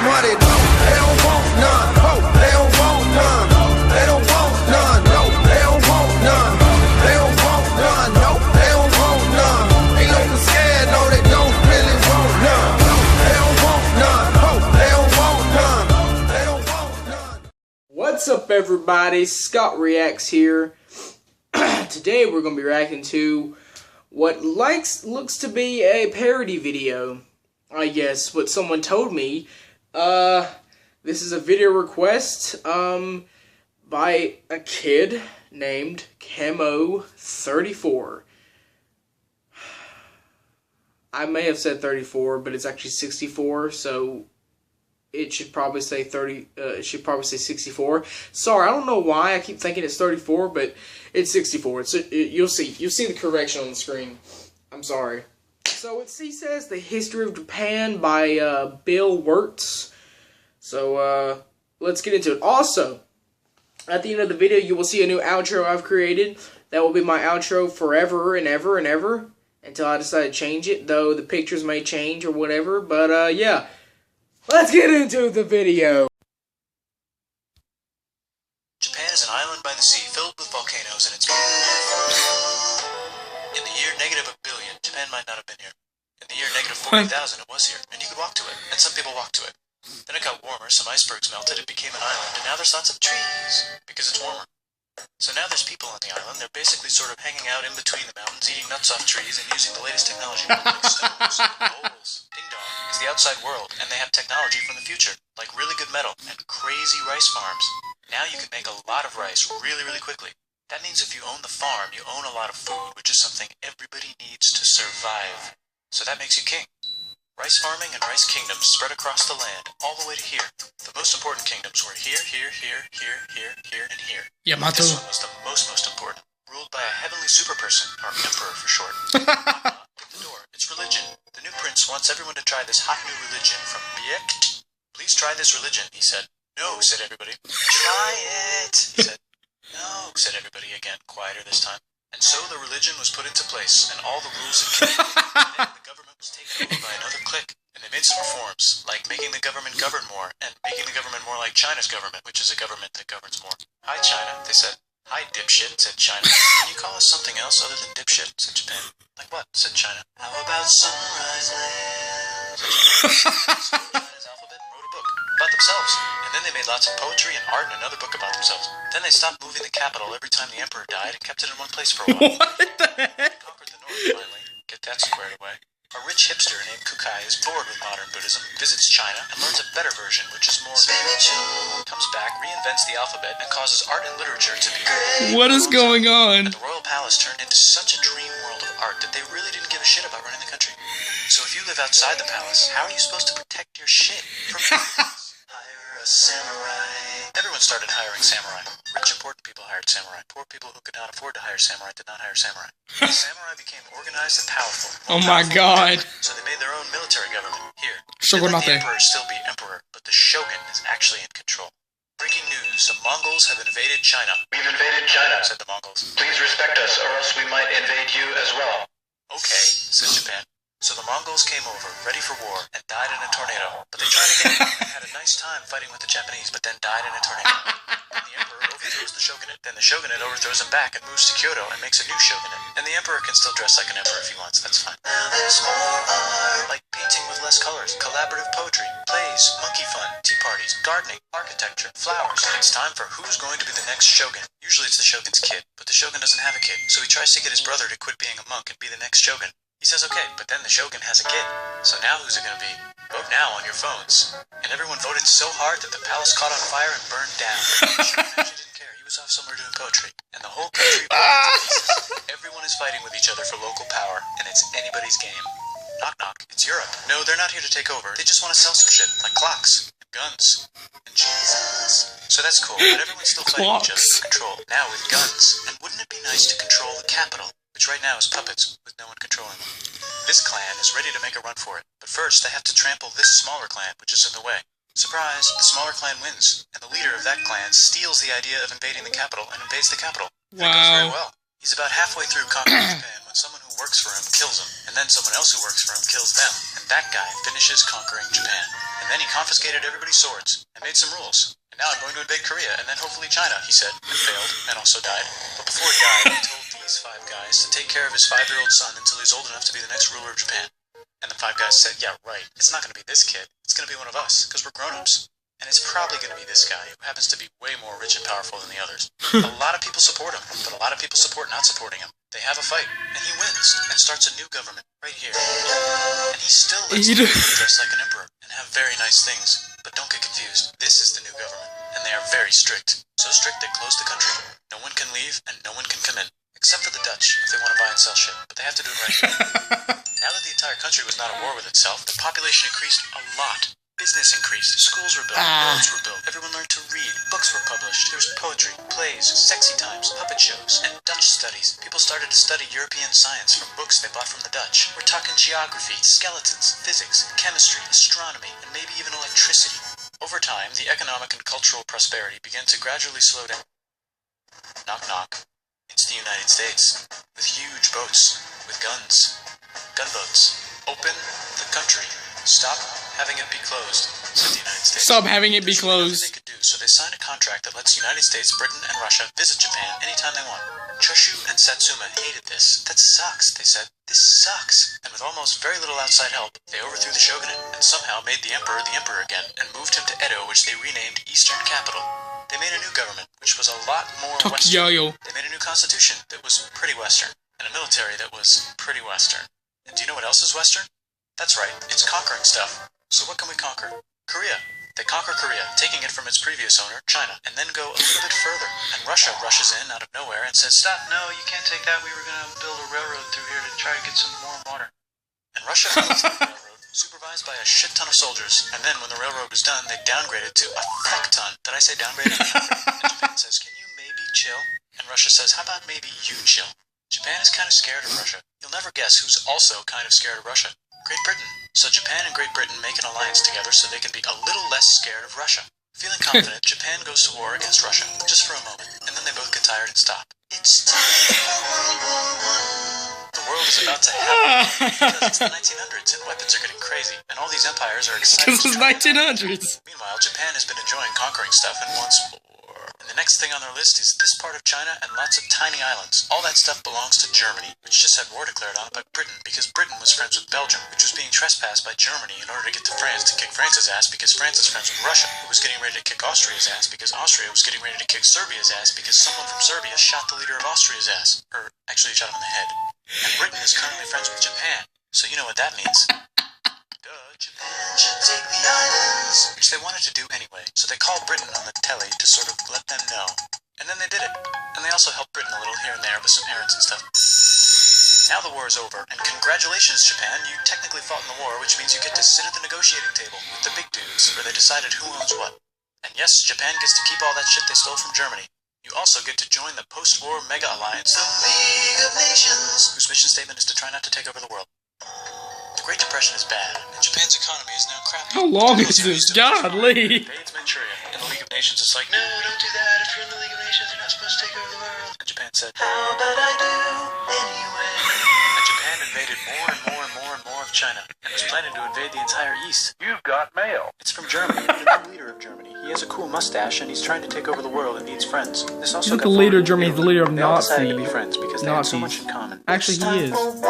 money, no, they don't want none, no, they don't want none, no, they don't want none, no, they don't want none, they don't want none, no, they don't want none. Ain't looking scared, no, they don't really want none, no, they don't want none, no, they don't want none, they don't want none. What's up, everybody? Scott Reacts here. Today we're going to be reacting to what looks to be a parody video. I guess what someone told me. This is a video request by a kid named Camo34. I may have said 34, but it's actually 64, so it should probably say 30. It should probably say 64. Sorry, I don't know why I keep thinking it's 34, but it's 64. You'll see the correction on the screen. I'm sorry. So he says The History of Japan by Bill Wurtz. So let's get into it. Also, at the end of the video, you will see a new outro I've created. That will be my outro forever and ever and ever until I decide to change it. Though the pictures may change or whatever. But yeah. Let's get into the video. Japan is an island by the sea filled with volcanoes, and it's beautiful. In the year -1 billion, Japan might not have been here. In the year -40,000, it was here, and you could walk to it, and some people walked to it. Then it got warmer, some icebergs melted, it became an island, and now there's lots of trees, because it's warmer. So now there's people on the island. They're basically sort of hanging out in between the mountains, eating nuts off trees, and using the latest technology, like stoves, bowls, ding-dong. It's the outside world, and they have technology from the future, like really good metal and crazy rice farms. Now you can make a lot of rice really, really quickly. That means if you own the farm, you own a lot of food, which is something everybody needs to survive. So that makes you king. Rice farming and rice kingdoms spread across the land, all the way to here. The most important kingdoms were here, here, here, here, here, here, and here. Yamato. This one was the most important, ruled by a heavenly super person, or emperor for short. At the door, it's religion. The new prince wants everyone to try this hot new religion from Biek. Please try this religion, he said. No, said everybody. Try it, he said. No, said everybody again, quieter this time. And so the religion was put into place, and all the rules had changed. And then the government was taken over by another clique, and they made some reforms, like making the government govern more, and making the government more like China's government, which is a government that governs more. Hi, China, they said. Hi, dipshit, said China. Can you call us something else other than dipshit, said Japan. Like what, said China. How about Sunrise Land? China's alphabet and wrote a book about themselves. And then they made lots of poetry and art and another book about themselves. Then they stopped moving the capital every time the emperor died and kept it in one place for a while. What the heck? They conquered the north finally. Get that squared away. A rich hipster named Kukai is bored with modern Buddhism, visits China, and learns a better version, which is more spiritual. Comes back, reinvents the alphabet, and causes art and literature to be great. What is going on? And the royal palace turned into such a dream world of art that they really didn't give a shit about running the country. So if you live outside the palace, how are you supposed to protect your shit from Hire a samurai. Everyone started hiring samurai. Rich, important people hired samurai. Poor people who could not afford to hire samurai did not hire samurai. The samurai became organized and powerful. Oh my god. So they made their own military government. Here, So they we're let not the there. emperor still be emperor, but the shogun is actually in control. Breaking news, some Mongols have invaded China. We've invaded China. Said the Mongols. Please respect us, or else we might invade you as well. Okay, said Japan. So the Mongols came over, ready for war, and died in a tornado. But they tried again and had a nice time fighting with the Japanese, but then died in a tornado. And the emperor overthrows the shogunate. Then the shogunate overthrows him back and moves to Kyoto and makes a new shogunate. And the emperor can still dress like an emperor if he wants, that's fine. Now there's more art. Like painting with less colors, collaborative poetry, plays, monkey fun, tea parties, gardening, architecture, flowers. It's time for who's going to be the next shogun. Usually it's the shogun's kid, but the shogun doesn't have a kid, so he tries to get his brother to quit being a monk and be the next shogun. He says okay, but then the shogun has a kid. So now who's it gonna be? Vote now on your phones. And everyone voted so hard that the palace caught on fire and burned down. The shogun actually didn't care. He was off somewhere doing poetry. And the whole country burned to pieces. Everyone is fighting with each other for local power, and it's anybody's game. Knock knock, it's Europe. No, they're not here to take over. They just want to sell some shit, like clocks, and guns, and Jesus. So that's cool, but everyone's still fighting each other for control. Now with guns. And wouldn't it be nice to control the capital? Which right now is puppets, with no one controlling them. This clan is ready to make a run for it, but first they have to trample this smaller clan, which is in the way. Surprise, the smaller clan wins, and the leader of that clan steals the idea of invading the capital and invades the capital. That goes very well. He's about halfway through conquering Japan when someone who works for him kills him, and then someone else who works for him kills them, and that guy finishes conquering Japan. And then he confiscated everybody's swords, and made some rules. And now I'm going to invade Korea, and then hopefully China, he said, and failed, and also died. But before he died, he told these 5 guys to take care of his 5-year-old son until he's old enough to be the next ruler of Japan. And the 5 guys said, yeah, right, it's not going to be this kid, it's going to be one of us, because we're grown-ups. And it's probably going to be this guy, who happens to be way more rich and powerful than the others. A lot of people support him, but a lot of people support not supporting him. They have a fight, and he wins, and starts a new government, right here. And he still lets people dress like an emperor, and have very nice things. But don't get confused, this is the new government, and they are very strict. So strict they close the country. No one can leave, and no one can come in. Except for the Dutch, if they want to buy and sell shit, but they have to do it right here. Now that the entire country was not at war with itself, the population increased a lot. Business increased, schools were built, roads were built, everyone learned to read, books were published, there was poetry, plays, sexy times, puppet shows, and Dutch studies. People started to study European science from books they bought from the Dutch. We're talking geography, skeletons, physics, chemistry, astronomy, and maybe even electricity. Over time, the economic and cultural prosperity began to gradually slow down. Knock knock. It's the United States, with huge boats, with guns. Gunboats. Open the country. Stop having it be closed, said the United States. Stop having it be There's closed. nothing they could do, so they signed a contract that lets the United States, Britain, and Russia visit Japan anytime they want. Choshu and Satsuma hated this. That sucks, they said. This sucks. And with almost very little outside help, they overthrew the shogunate and somehow made the emperor again and moved him to Edo, which they renamed Eastern Capital. They made a new government, which was a lot more Western. They made a new constitution that was pretty Western, and a military that was pretty Western. And do you know what else is Western? That's right, it's conquering stuff. So what can we conquer? Korea. They conquer Korea, taking it from its previous owner, China, and then go a little bit further. And Russia rushes in out of nowhere and says, stop, no, you can't take that. We were going to build a railroad through here to try to get some warm water. And Russia builds the railroad, supervised by a shit ton of soldiers. And then when the railroad was done, they downgraded to a fuck ton. Did I say downgraded? And Japan says, can you maybe chill? And Russia says, how about maybe you chill? Japan is kind of scared of Russia. You'll never guess who's also kind of scared of Russia. Great Britain. So Japan and Great Britain make an alliance together so they can be a little less scared of Russia. Feeling confident, Japan goes to war against Russia, just for a moment, and then they both get tired and stop. It's time for World War I. The world is about to happen because it's the 1900s and weapons are getting crazy, and all these empires are excited. Because it's 1900s. Meanwhile, Japan has been enjoying conquering stuff and wants more. And the next thing on their list is this part of China and lots of tiny islands. All that stuff belongs to Germany, which just had war declared on it by Britain because Britain was friends with Belgium, which was being trespassed by Germany in order to get to France to kick France's ass because France is friends with Russia, who was getting ready to kick Austria's ass because Austria was getting ready to kick Serbia's ass because someone from Serbia shot the leader of Austria's ass. Or, actually shot him in the head. And Britain is currently friends with Japan, so you know what that means. Japan should take the islands, which they wanted to do anyway, so they called Britain on the telly to sort of let them know. And then they did it. And they also helped Britain a little here and there with some errands and stuff. Now the war is over, and congratulations, Japan, you technically fought in the war, which means you get to sit at the negotiating table with the big dudes, where they decided who owns what. And yes, Japan gets to keep all that shit they stole from Germany. You also get to join the post-war mega alliance, the League of Nations, whose mission statement is to try not to take over the world. The Great Depression is bad, and Japan's economy is now crappy. How long is this? Godly! Invades Manchuria, and the League of Nations is like, no, don't do that. If you're in the League of Nations, you're not supposed to take over the world. And Japan said, how about I do anyway? And Japan invaded more and more and more and more of China, and was planning to invade the entire East. You've got mail. It's from Germany, the new leader of Germany. He has a cool mustache, and he's trying to take over the world and needs friends. This also He's not got the leader of forwarded to Germany, he's the leader of They all decided Nazi. to be friends because they had so much in common. Actually, he is. World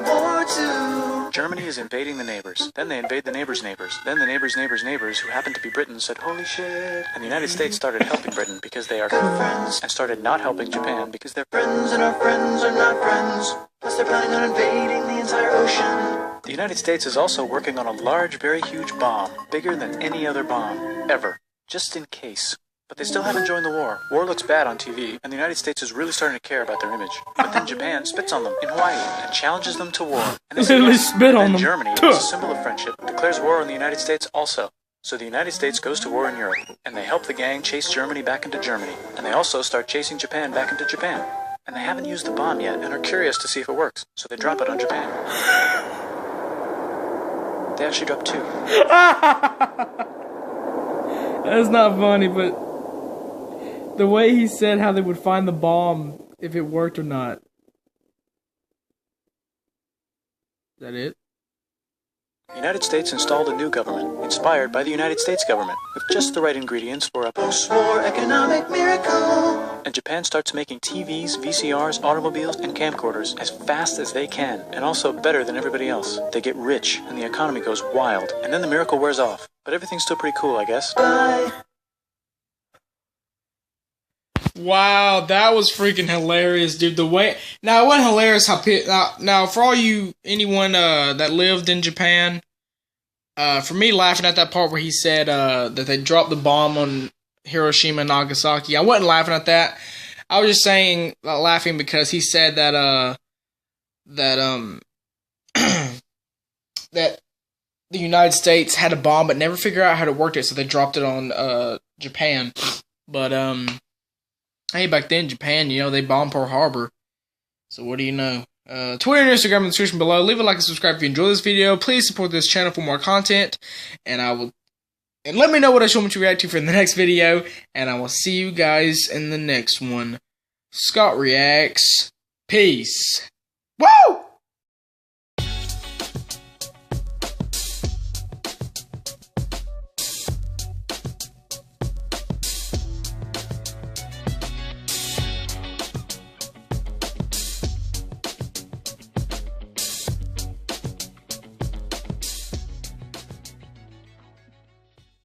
War II. Germany is invading the neighbors. Then they invade the neighbors' neighbors. Then the neighbors' neighbors' neighbors, who happened to be Britain, said, holy shit. And the United States started helping Britain because they are good friends, and started not helping Japan because they're friends and our friends are not friends. Plus they're planning on invading the entire ocean. The United States is also working on a large, very huge bomb, bigger than any other bomb, ever, just in case. But they still haven't joined the war. War looks bad on TV, and the United States is really starting to care about their image. But then Japan spits on them in Hawaii and challenges them to war. And they say Literally yes. spit on And them. Germany, as a symbol of friendship, declares war on the United States also. So the United States goes to war in Europe, and they help the gang chase Germany back into Germany. And they also start chasing Japan back into Japan. And they haven't used the bomb yet, and are curious to see if it works. So they drop it on Japan. They actually dropped 2. That's not funny, but the way he said how they would find the bomb if it worked or not, that it? The United States installed a new government, inspired by the United States government, with just the right ingredients for a post-war economic miracle. And Japan starts making TVs, VCRs, automobiles, and camcorders as fast as they can, and also better than everybody else. They get rich, and the economy goes wild, and then the miracle wears off. But everything's still pretty cool, I guess. Bye. Wow, that was freaking hilarious, dude. The way now, it wasn't hilarious how now for all anyone that lived in Japan, for me laughing at that part where he said that they dropped the bomb on Hiroshima and Nagasaki, I wasn't laughing at that. I was just saying laughing because he said that that the United States had a bomb but never figured out how to work it, so they dropped it on Japan. But hey, back then, Japan, they bombed Pearl Harbor. So what do you know? Twitter and Instagram in the description below. Leave a like and subscribe if you enjoy this video. Please support this channel for more content. And let me know what I should want you to react to for the next video. And I will see you guys in the next one. Scott Reacts. Peace. Woo!